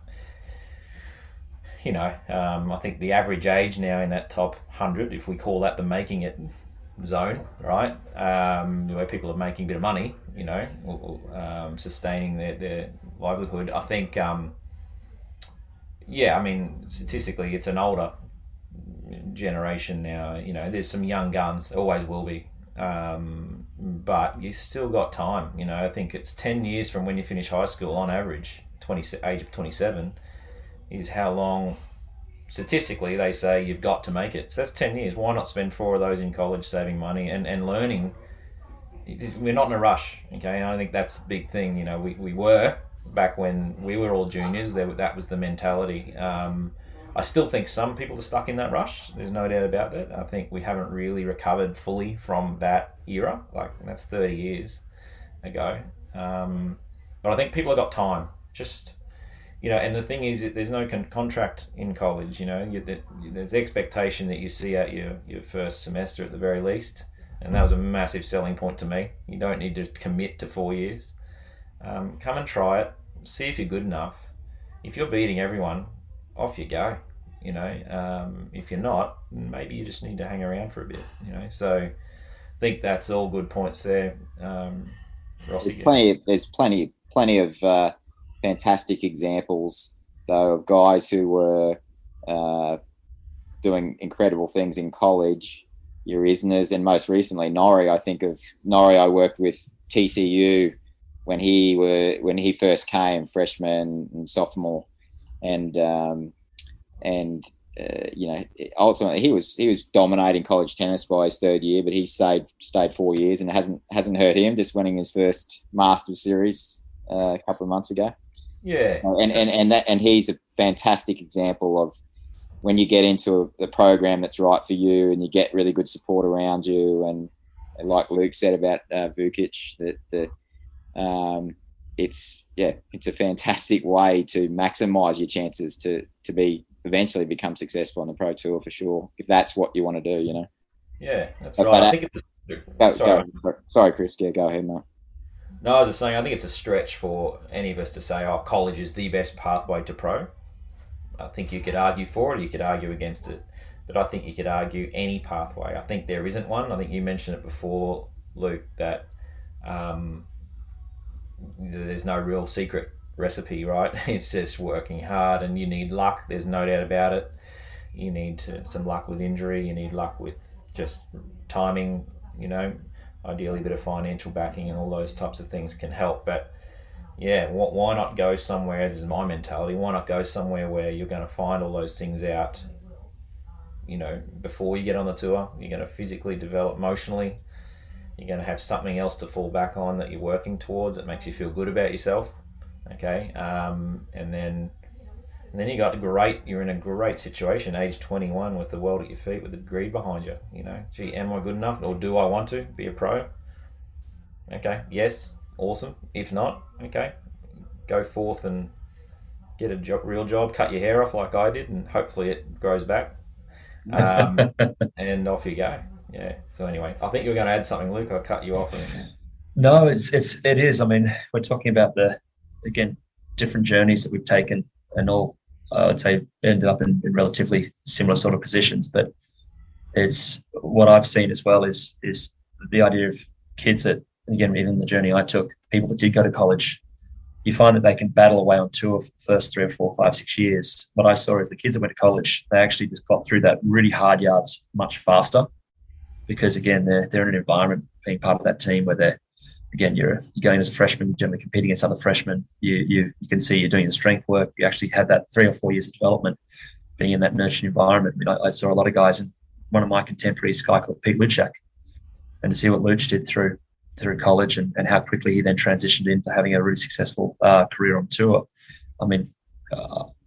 I think the average age now in that top 100, if we call that the making it zone, right, where people are making a bit of money, sustaining their livelihood, I think, statistically it's an older generation now. There's some young guns, always will be, but you still got time. I think it's 10 years from when you finish high school on average. Age of 27 is how long statistically they say you've got to make it. So that's 10 years. Why not spend 4 of those in college saving money and learning? We're not in a rush, okay? And I think that's the big thing. We were back when we were all juniors. That was the mentality. I still think some people are stuck in that rush. There's no doubt about that. I think we haven't really recovered fully from that era. Like, that's 30 years ago. But I think people have got time. Just, and the thing is, there's no contract in college. There's the expectation that you see out your first semester at the very least. And that was a massive selling point to me. You don't need to commit to 4 years. Come and try it. See if you're good enough. If you're beating everyone, off you go. If you're not, maybe you just need to hang around for a bit. So I think that's all good points there. Rossi, there's plenty of fantastic examples though of guys who were doing incredible things in college. Your Isners, and most recently Norrie. I think of Norrie. I worked with TCU when he first came, freshman and sophomore, and ultimately he was dominating college tennis by his third year, but he stayed 4 years, and it hasn't hurt him, just winning his first Masters series a couple of months ago. Yeah, and he's a fantastic example of when you get into a program that's right for you and you get really good support around you, and like Luke said about Vukic, that it's a fantastic way to maximise your chances to eventually become successful on the Pro Tour, for sure, if that's what you want to do. Yeah, that's right. I think it's sorry, Chris. Yeah, go ahead, mate. No, I was just saying, I think it's a stretch for any of us to say, college is the best pathway to pro. I think you could argue for it, you could argue against it, but I think you could argue any pathway. I think there isn't one. I think you mentioned it before, Luke, that there's no real secret recipe, right? It's just working hard, and you need luck. There's no doubt about it. You need some luck with injury. You need luck with just timing. Ideally a bit of financial backing, and all those types of things can help. But yeah, why not go somewhere? This is my mentality. Why not go somewhere where you're going to find all those things out? Before you get on the tour, you're going to physically develop, emotionally You're going to have something else to fall back on that you're working towards that makes you feel good about yourself. Okay, and then you're in a great situation, age 21, with the world at your feet, with the degree behind you. Gee, am I good enough, or do I want to be a pro? Okay, yes, awesome. If not, okay, go forth and get a real job, cut your hair off like I did, and hopefully it grows back. And off you go. Yeah. So anyway, I think you were going to add something, Luke. I cut you off. No, it is. I mean, we're talking about again, different journeys that we've taken, and all, I would say, ended up in relatively similar sort of positions. But it's what I've seen as well is the idea of kids that, again, even the journey I took, people that did go to college, you find that they can battle away on tour for the first 3 or 4, 5, 6 years. What I saw is the kids that went to college, they actually just got through that really hard yards much faster, because, again, they're in an environment, being part of that team where you're going as a freshman, generally competing against other freshmen. You can see you're doing your strength work. You actually had that 3 or 4 years of development being in that nurturing environment. I mean, I saw a lot of guys, and one of my contemporaries, a guy called Pete Luchak, and to see what Luch did through college and how quickly he then transitioned into having a really successful career on tour. I mean,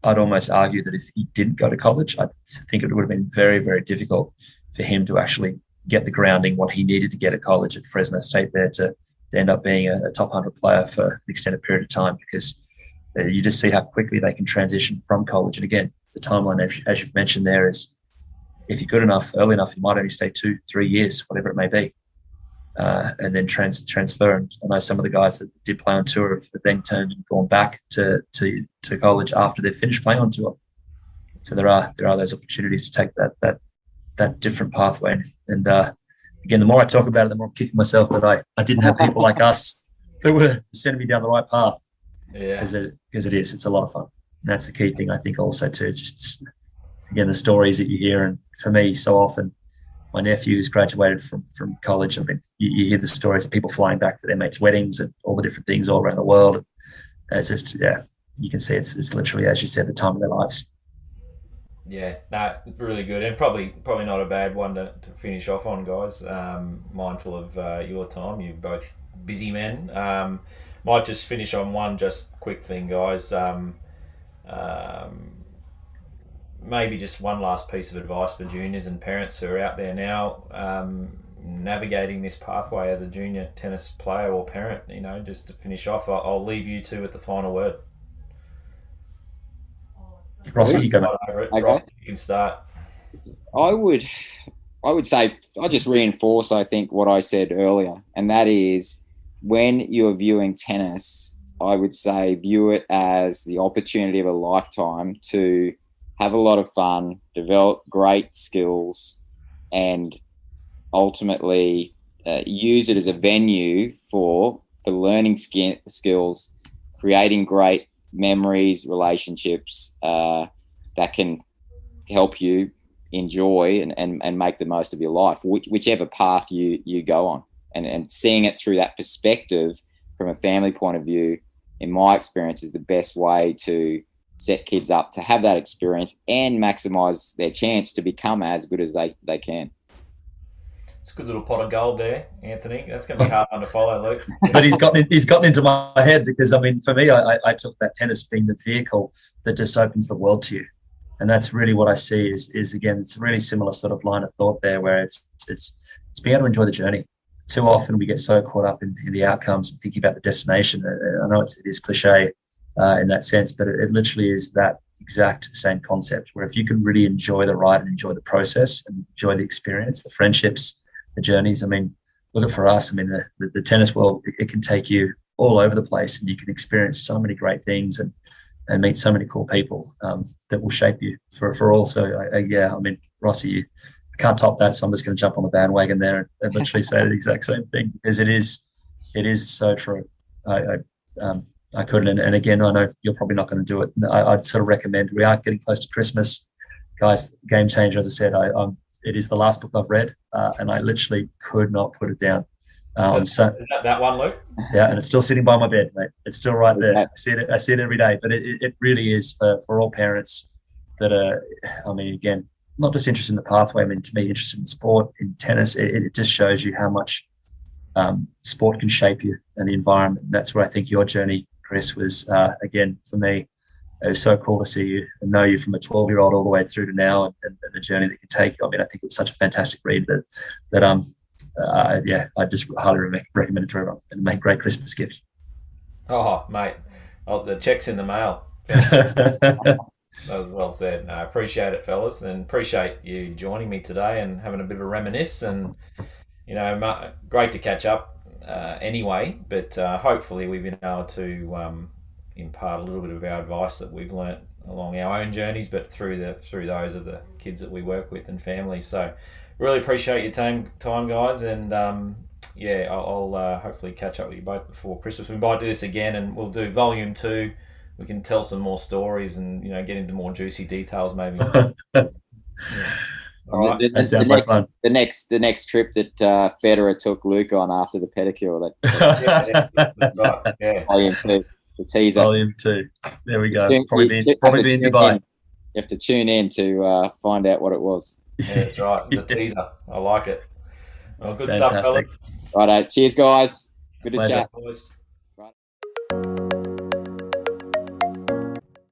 I'd almost argue that if he didn't go to college, I think it would have been very, very difficult for him to actually get the grounding what he needed to get at college at Fresno State there to end up being a top 100 player for an extended period of time, because you just see how quickly they can transition from college. And again, the timeline, as you've mentioned there, is if you're good enough, early enough, you might only stay 2-3 years, whatever it may be, and then transfer. And I know some of the guys that did play on tour have then turned and gone back to college after they've finished playing on tour. So there are those opportunities to take that different pathway. And again, the more I talk about it, the more I'm kicking myself that I didn't have people like us that were sending me down the right path. Yeah, because it's a lot of fun. And that's the key thing, I think, also too. It's just, again, the stories that you hear, and for me, so often, my nephew who's graduated from college, I mean, you hear the stories of people flying back to their mates' weddings and all the different things all around the world. And it's just, you can see it's literally, as you said, the time of their lives. Yeah, really good, and probably not a bad one to finish off on, guys. Mindful of your time, you're both busy men. Might just finish on one just quick thing, guys. Maybe just one last piece of advice for juniors and parents who are out there now navigating this pathway as a junior tennis player or parent. Just to finish off, I'll leave you two with the final word. Rossi, you go. Okay. Rossi, you can start. I would say, I just reinforce, I think, what I said earlier, and that is, when you're viewing tennis, I would say view it as the opportunity of a lifetime to have a lot of fun, develop great skills, and ultimately use it as a venue for learning skills, creating great memories, relationships that can help you enjoy and make the most of your life, whichever path you go on. And seeing it through that perspective from a family point of view, in my experience, is the best way to set kids up to have that experience and maximize their chance to become as good as they can. It's a good little pot of gold there, Anthony. That's going to be hard one to follow, Luke. But he's gotten into my head, because, I mean, for me, I took that tennis being the vehicle that just opens the world to you. And that's really what I see is again, it's a really similar sort of line of thought there, where it's being able to enjoy the journey. Too often we get so caught up in the outcomes and thinking about the destination. I know it is cliche in that sense, but it literally is that exact same concept, where if you can really enjoy the ride and enjoy the process and enjoy the experience, the friendships, the journeys. I mean, look at for us, I mean, the tennis world, it can take you all over the place, and you can experience so many great things and meet so many cool people that will shape you for all. So, I mean, Rossi, I can't top that, so I'm just going to jump on the bandwagon there and literally say the exact same thing, because it is so true. I couldn't, and again, I know you're probably not going to do it. I'd sort of recommend, we are getting close to Christmas, guys. Game Changer, as I said, it is the last book I've read, and I literally could not put it down. Is that one, Luke? Yeah, and it's still sitting by my bed, mate. It's still right there. I see it every day. But it really is for all parents that are, I mean, again, not just interested in the pathway. I mean, to me, interested in sport, in tennis. It just shows you how much sport can shape you and the environment. And that's where I think your journey, Chris, was, again, for me, it was so cool to see you and know you from a 12-year-old all the way through to now, and the journey that can take you. I mean, I think it was such a fantastic read that I just highly recommend it to everyone, and make great Christmas gifts. Oh, mate, the check's in the mail. That was well said. I appreciate it, fellas, and appreciate you joining me today and having a bit of a reminisce. And great to catch up anyway. But hopefully, we've been able to impart a little bit of our advice that we've learnt along our own journeys, but through those of the kids that we work with and families. So, really appreciate your time, guys, and I'll hopefully catch up with you both before Christmas. We might do this again, and we'll do volume 2. We can tell some more stories and get into more juicy details maybe. Yeah. All right. That sounds like fun. The next trip that Federer took Luke on after the pedicure. Yeah. Volume 2, the teaser. Volume 2. There we go. Probably be in Dubai. You have to tune in to find out what it was. Yeah, that's right. It's a teaser. I like it. Well, good Fantastic stuff, fellas. Righto. Cheers, guys. Good to Pleasure. chat. Boys. Right.